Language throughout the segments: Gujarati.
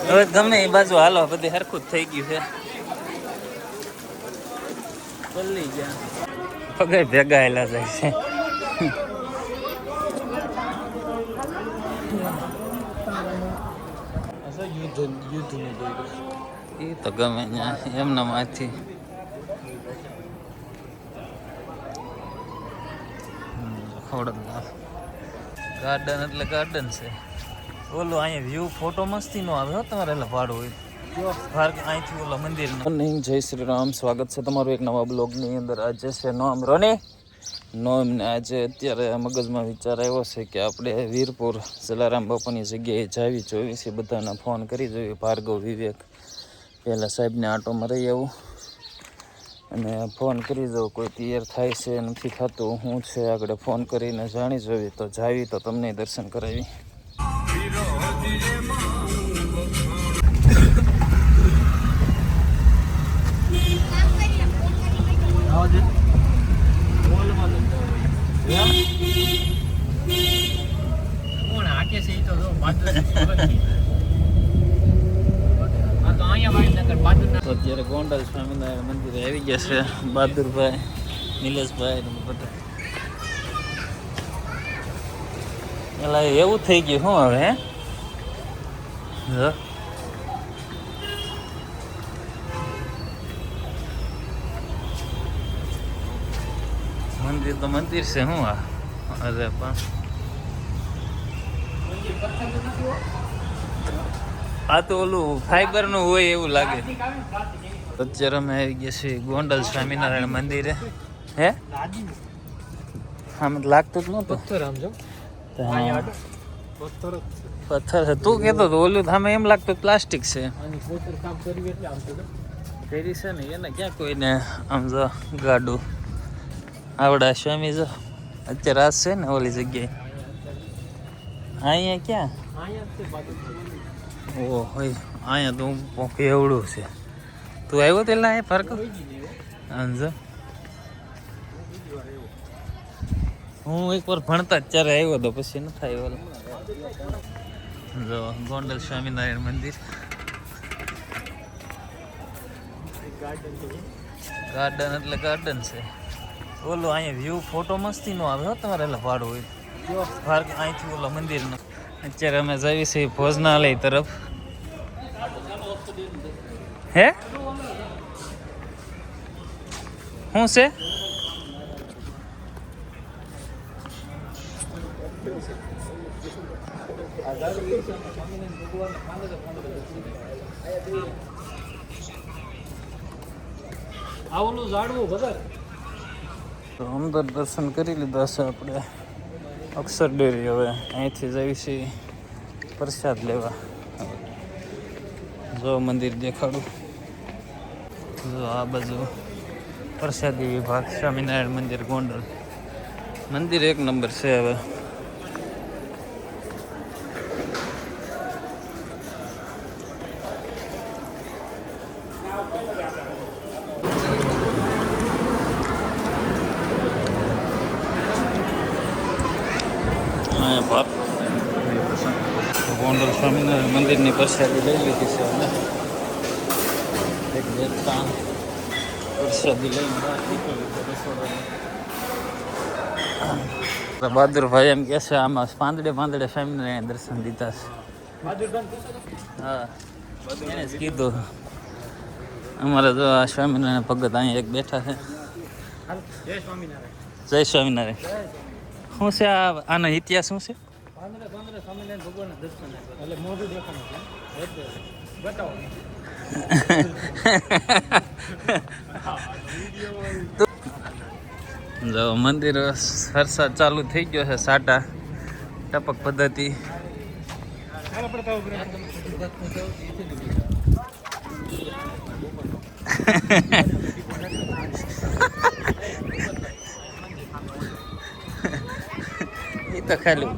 હવે ગમે એ બાજુ હાલો, બધી હરખું જ થઈ ગયું છે. પલ્લી ગયા પગે ભેગા હેલા જાય છે. એ તો ગમે એમના માંથી ગાર્ડન એટલે ગાર્ડન છે. ઓલો અહીંયા વ્યૂ ફોટો મસ્તી નો આવે હો તમારે, એટલે ભાડું હોય અહીંથી ઓલા મંદિર. જય શ્રી રામ, સ્વાગત છે તમારું એક નવા બ્લોગની અંદર. આજે છે નોમ રોની નોમને. આજે અત્યારે મગજમાં વિચાર આવ્યો છે કે આપણે વીરપુર જલારામ બાપાની જગ્યાએ જાવી જોઈ છે. બધાને ફોન કરી જોઈએ, ભાર્ગવ, વિવેક, પહેલાં સાહેબને આંટોમાં રહી આવું અને ફોન કરી દઉં કોઈ તૈયાર થાય છે નથી થતું શું છે, આગળ ફોન કરીને જાણી જોવી. તો જાવી તો તમને દર્શન કરાવી. અત્યારે ગોંડલ સ્વામિનારાયણ મંદિરે આવી ગયા છે બહાદુરભાઈ, નિલેશભાઈ બધા. એટલે એવું થઈ ગયું શું હવે? મંદિર તો મંદિર છે શું? અરે પણ આ તો ઓલું ફાઈબર નું હોય એવું લાગે. અત્યારે અમે આવી ગયા છીએ ગોંડલ સ્વામિનારાયણ મંદિરે. હે આમ લાગતું જ નતું. પથ્થર છે તું કેતો તો, ઓલું સામે એમ લાગતું પ્લાસ્ટિક છે. ફેરી છે ને એને ક્યાં કોઈને આમ જો ગાડું આવડા સ્વામી જો અત્યારે આજ છે ને ઓલી જગ્યાએ. અહીંયા ક્યાં? ઓ હોય અહીંયા તો કેવડું છે. તું આવ્યો તેલા અહીંયા ફરક સમજો. હું એકવાર ભણતા ત્યારે આવ્યો હતો, પછી નથી આવ્યો. જો ગોંડલ સ્વામિનારાયણ મંદિર, ગાર્ડન એટલે ગાર્ડન છે. ઓલો અહીંયા વ્યૂ ફોટો મસ્તી નો આવે હો તમારે, એટલે ભાડું હોય અહીંથી ઓલા મંદિરનો. અત્યારે અમે જઈએ છીએ ભોજનાલય તરફ. હે શું છે? તો અંદર દર્શન કરી લીધા છે આપણે અક્ષર ડેરી. હવે અહીંથી જઈએ છીએ પ્રસાદ લેવા. જો મંદિર દેખાડું, જો આ બાજુ પ્રસાદી વિભાગ, સ્વામિનારાયણ મંદિર ગોંડલ. મંદિર એક નંબર છે. હવે ગોંડલ સ્વામિનારાયણ મંદિરની પ્રસાદી લઈ લીધી છે અમે. એક બે ત્રણ પ્રસાદી લઈને બહાદુરભાઈ એમ કે છે આમાં પાંદડે સ્વામિનારાયણ દર્શન દીધા છે. હા એને જ કીધું. અમારે જો આ સ્વામિનારાયણ ભગત અહીંયા એક બેઠા છે. જય સ્વામિનારાયણ. શું છે આનો ઇતિહાસ શું છે? જો મંદિર વરસાદ ચાલુ થઈ ગયો છે, સાટા ટપક પદ્ધતિ. એ તો ખાલી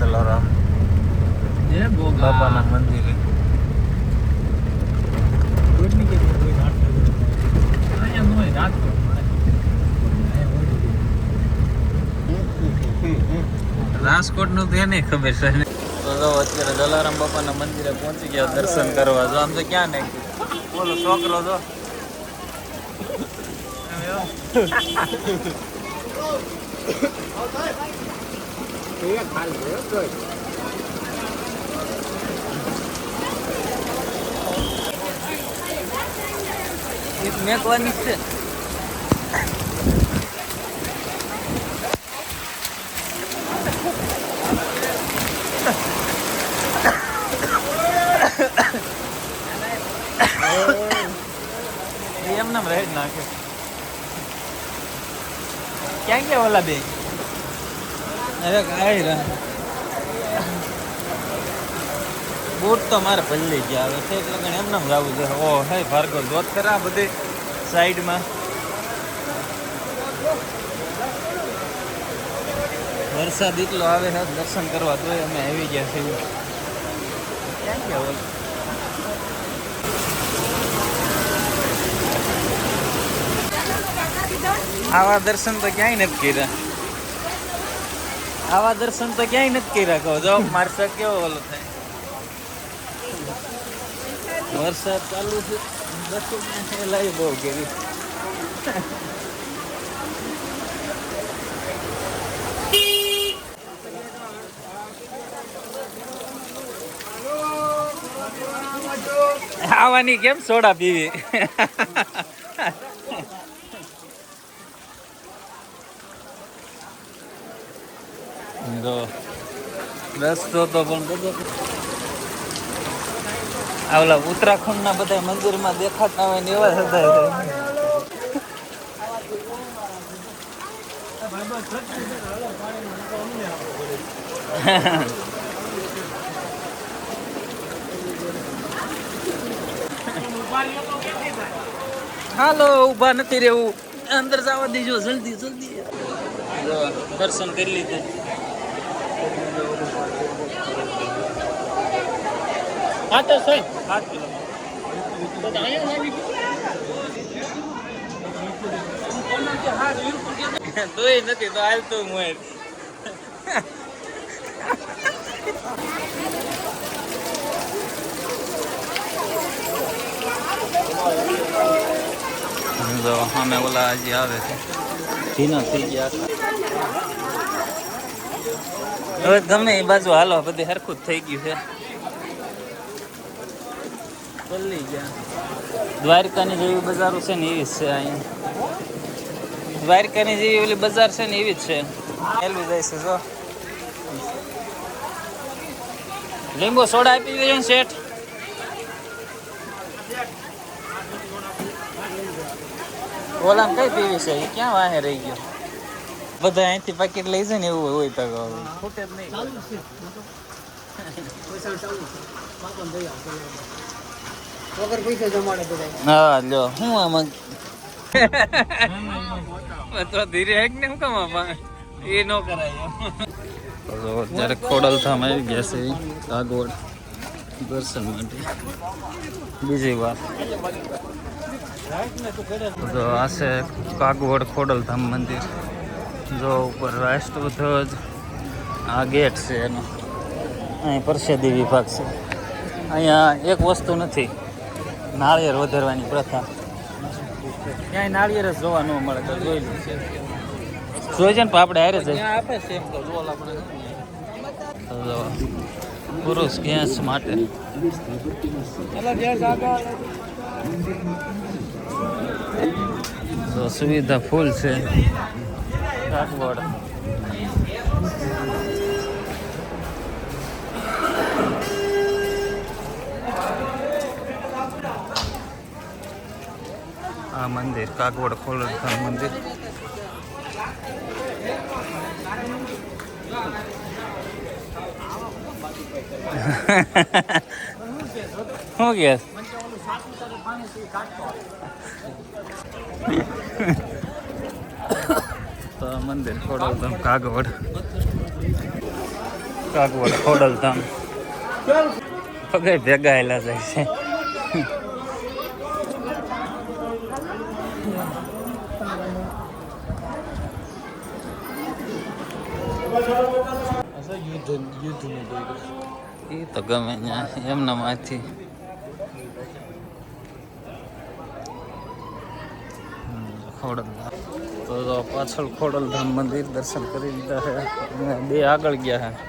જલારામ બાપાના મંદિરે. રાજકોટ નું તો એને ખબર છે. તો અત્યારે જલારામ બાપાના મંદિરે પહોંચી ગયા દર્શન કરવા. જો આમ તો ક્યાં નહીં બોલો છોકરો જો મેકવાની છે. એમ નામ રહે જ નાખે. ક્યાં ગયા ઓલા બે? અરે કાંઈ રહે બૂટ તો મારે ભલ્લી ગયા આવે છે એટલે એમ નામ જવું છે. ઓ હે ભાર્ગવ જોત ખરા બધી સાઈડમાં વરસાદ એટલો આવે છે દર્શન કરવા તો અમે આવી ગયા છીએ. ક્યાં ગયા ઓલા? આવા દર્શન તો ક્યાંય નથી કર્યા. આવા દર્શન તો ક્યાંય નથી કર્યા. કહો જો મારસા કેવો ઓલો થાય. વરસાદ ચાલુ છે. દર્શન લાવી બહુ કેવી. આવાની કેમ સોડા પીવી. જો રસ્તો તો પણ બધો ઓલા ઉત્તરાખંડના બધા મંદિરમાં દેખાતા હોય ને એવા હતા. હાલો ઊભા નથી રહેવું. અંદર જવા દેજો જલ્દી જલ્દી. દર્શન કરી લીધે. હા તો સહી 8 કિલોમીટર તો અહીંયા તોય નથી તો હાલ તો હું જો અમે ઓલા હજી આવે છે ધીના થઈ ગયા. હવે ગમે એ બાજુ હાલો બધી હરખું જ થઈ ગયું છે. ચલી ગયા. દ્વારકાની જેવી બજારો છે ને એવી જ છે અહીંયા. દ્વારકાની જેવી ઓલી બજાર છે ને એવી જ છે. એલવી જાય છે જો. લીંબુ સોડા આપી દેજો ને શેઠ. ઓલા કઈ પીવી છે એ ક્યાં વાહે રહી ગયો. બધા અહીંથી પેકેટ લઈ જાય ને એવું હોય તો ખૂટે જ નહીં. હા લ્યો હું આમાં તો ધીરે હેક ને હું કામ એ ન કરાય. અત્યારે ખોડલધામ આવી ગયા છે કાગવડ દર્શન માટે બીજી વાર. તો આ છે કાગવડ ખોડલધામ મંદિર. જો ઉપર રાષ્ટ્રધ્વજ. આ ગેટ છે એનો. અહીં પ્રસાદી વિભાગ છે. અહીંયા એક વસ્તુ નથી નાળિયેર વધારવાની પ્રથા. ક્યાંય નાળિયેર જ જોવા ન મળે તો જોઈ લે જોઈ છે ને આપણે હારે જાય આપે છે એમ તો રોલ આપણે પુરુષ ગેસ માટે. તો સુવિધા ફૂલ છે કાગવડ. આ મંદિર કાગવડ ખોડલધામ મંદિર. શું કે તો મંદિર ખોડલધામ કાગવડ. કાગવડ ખોડલધામ પગે ભેગા આયેલા જાય છે. એ તો ગમે ત્યાં એમના માંથી ખોડલધામ તો પાછળ ખોડલધામ મંદિર દર્શન કરી લીધા છે. 2 આગળ ગયા છે,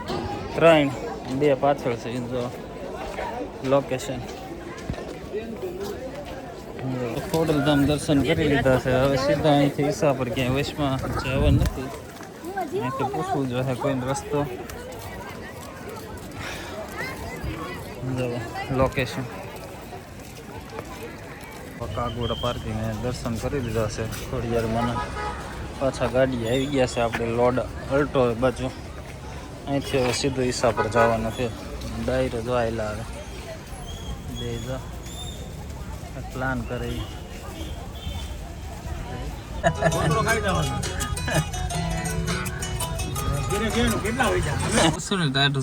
3 2 પાછળ છે. જો લોકેશન ખોડલધામ દર્શન કરી લીધા છે. હવે સીધા અહીંથી ઈસા પર ક્યાંય વચમાં જવાનું નથી. અહીંથી પૂછવું જોઈએ કોઈનો રસ્તો. લોકેશન કાગોડા પાર્કિંગ દર્શન કરી લીધા છે. થોડી વારમાં પાછા ગાડી આવી ગયા છે. આપણે લોડ અલ્ટો બાજુ અહીંથી હવે સીધું ઈસા પર જવાનું છે. ડાયરો જો આવેલા આવે બે જો પ્લાન કરે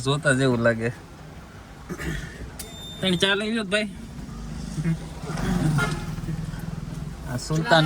જોતા જેવું લાગે. 3-4 લઈ લો ભાઈ. સુલતાન